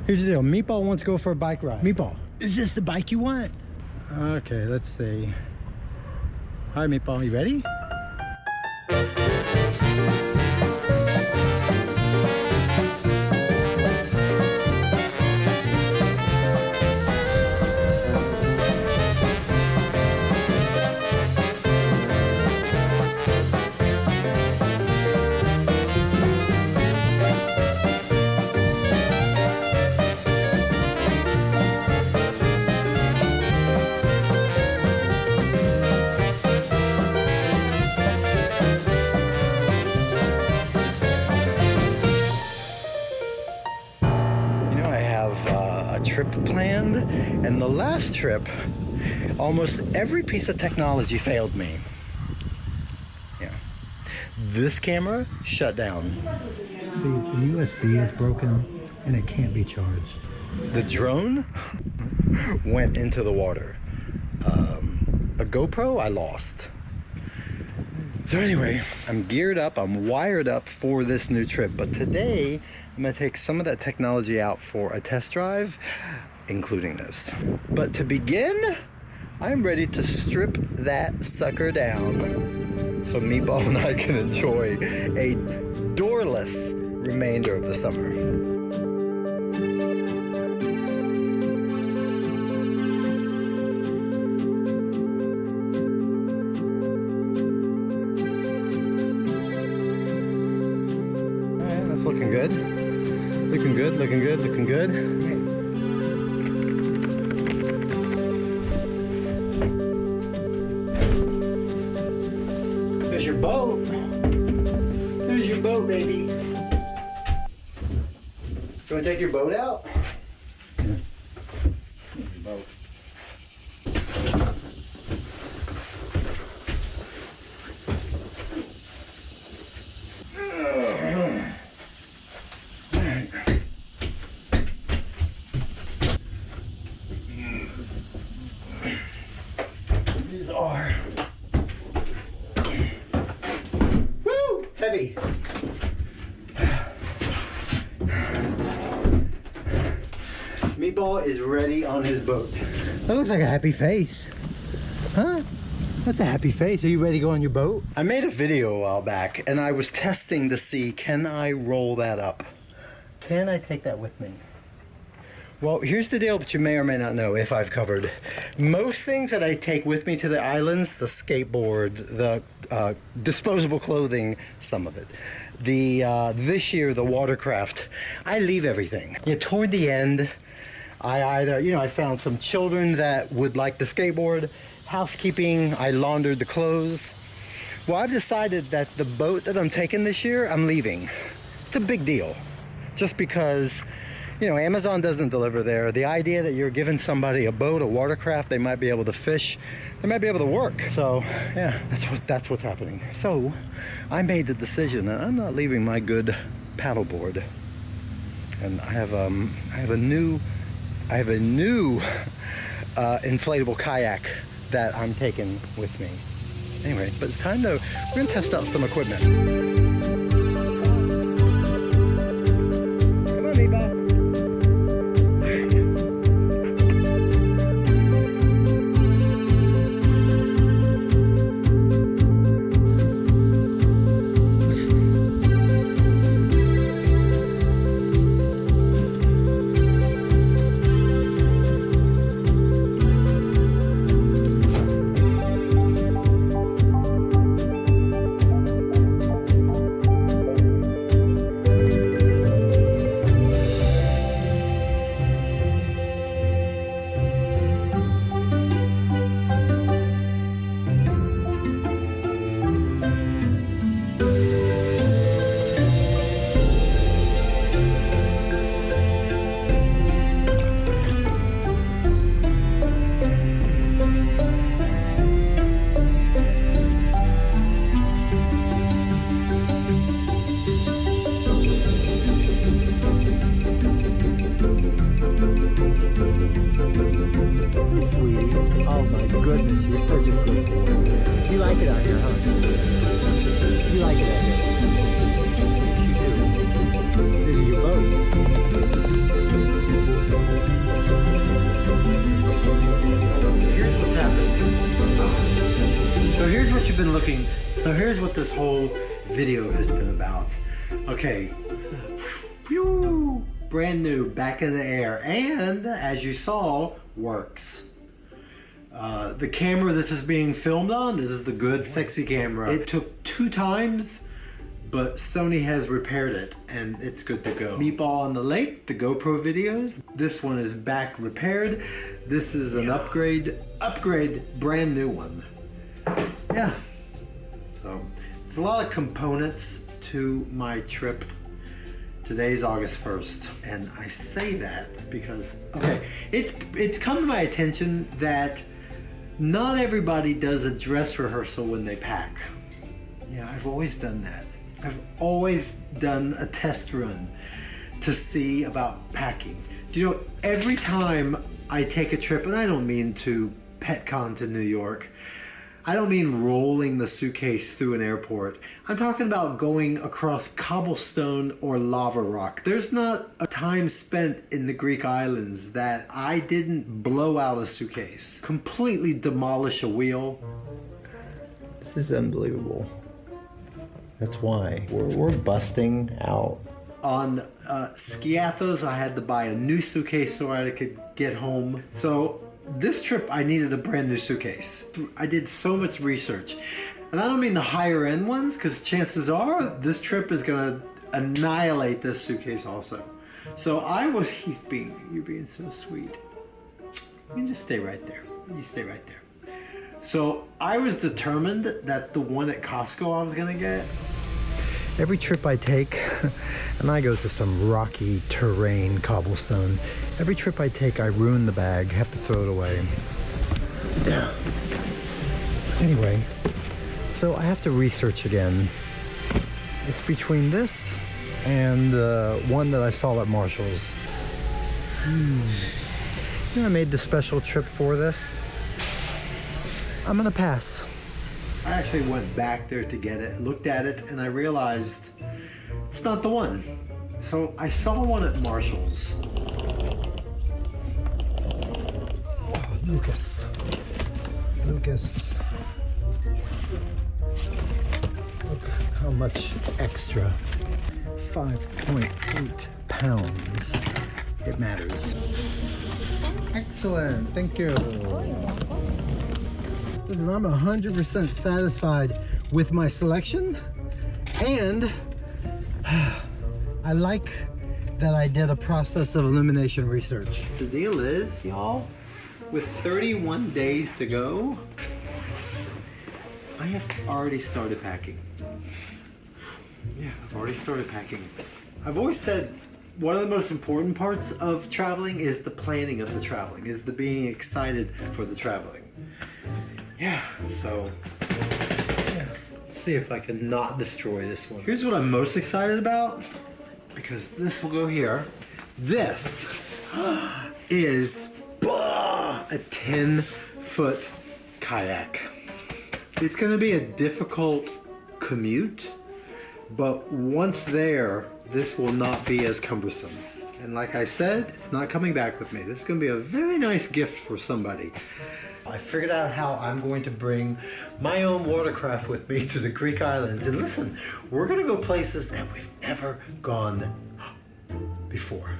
Here's the deal. Meatball wants to go for a bike ride. Meatball, is this the bike you want? Okay, let's see. All right, Meatball, you ready? Trip planned, and the last trip almost every piece of technology failed me. Yeah, this camera shut down. See, the USB is broken and it can't be charged. The drone went into the water. A GoPro I lost. So anyway, I'm geared up, I'm wired up for this new trip, but today I'm gonna take some of that technology out for a test drive, including this. But to begin, I'm ready to strip that sucker down so Meatball and I can enjoy a doorless remainder of the summer. That's looking good. Looking good, looking good, looking good. There's your boat. There's your boat, baby. You want to take your boat out? Here's your boat. These are heavy. Meatball is ready on his boat. That looks like a happy face. Huh? That's a happy face. Are you ready to go on your boat? I made a video a while back and I was testing to see, can I roll that up? Can I take that with me? Well, here's the deal, but you may or may not know if I've covered. Most things that I take with me to the islands, the skateboard, the disposable clothing, some of it. This year, the watercraft, I leave everything. Yeah, toward the end, I either, I found some children that would like the skateboard, housekeeping, I laundered the clothes. Well, I've decided that the boat that I'm taking this year, I'm leaving. It's a big deal, just because Amazon doesn't deliver there. The idea that you're giving somebody a boat, a watercraft, they might be able to fish, they might be able to work. So yeah, that's what's happening. So I made the decision that I'm not leaving my good paddleboard, and I have a new inflatable kayak that I'm taking with me. Anyway, but it's time we're gonna test out some equipment. Come on, Meatball. So here's what this whole video has been about. Okay, phew, brand new, back in the air, and as you saw, works. The camera this is being filmed on, this is the good, sexy camera. It took 2 times, but Sony has repaired it, and it's good to go. Meatball on the Lake, the GoPro videos. This one is back repaired. This is an upgrade, brand new one. Yeah. So, there's a lot of components to my trip. Today's August 1st, and I say that because, okay, it's come to my attention that not everybody does a dress rehearsal when they pack. Yeah, I've always done that. I've always done a test run to see about packing. Do you know, every time I take a trip, and I don't mean to PetCon to New York, I don't mean rolling the suitcase through an airport. I'm talking about going across cobblestone or lava rock. There's not a time spent in the Greek islands that I didn't blow out a suitcase, completely demolish a wheel. This is unbelievable. That's why we're busting out. On Skiathos, I had to buy a new suitcase so I could get home. So this trip, I needed a brand new suitcase. I did so much research. And I don't mean the higher end ones, because chances are this trip is gonna annihilate this suitcase also. So you're being so sweet. You can just stay right there. You stay right there. So I was determined that the one at Costco I was gonna get. Every trip I take, and I go to some rocky terrain, cobblestone, every trip I take I ruin the bag, have to throw it away. Anyway, so I have to research again. It's between this and one that I saw at Marshall's. You know, I made the special trip for this. I'm gonna pass. I actually went back there to get it, looked at it, and I realized it's not the one. So I saw one at Marshall's. Oh, Lucas. Look how much extra. 5.8 pounds. It matters. Excellent, thank you. Listen, I'm 100% satisfied with my selection, and I like that I did a process of elimination research. The deal is, y'all, with 31 days to go, I have already started packing. Yeah, I've already started packing. I've always said one of the most important parts of traveling is the planning of the traveling, is the being excited for the traveling. Yeah, so, yeah, let's see if I can not destroy this one. Here's what I'm most excited about, because this will go here. This is a 10-foot kayak. It's gonna be a difficult commute, but once there, this will not be as cumbersome. And like I said, it's not coming back with me. This is gonna be a very nice gift for somebody. I figured out how I'm going to bring my own watercraft with me to the Greek islands. And listen, we're gonna go places that we've never gone before.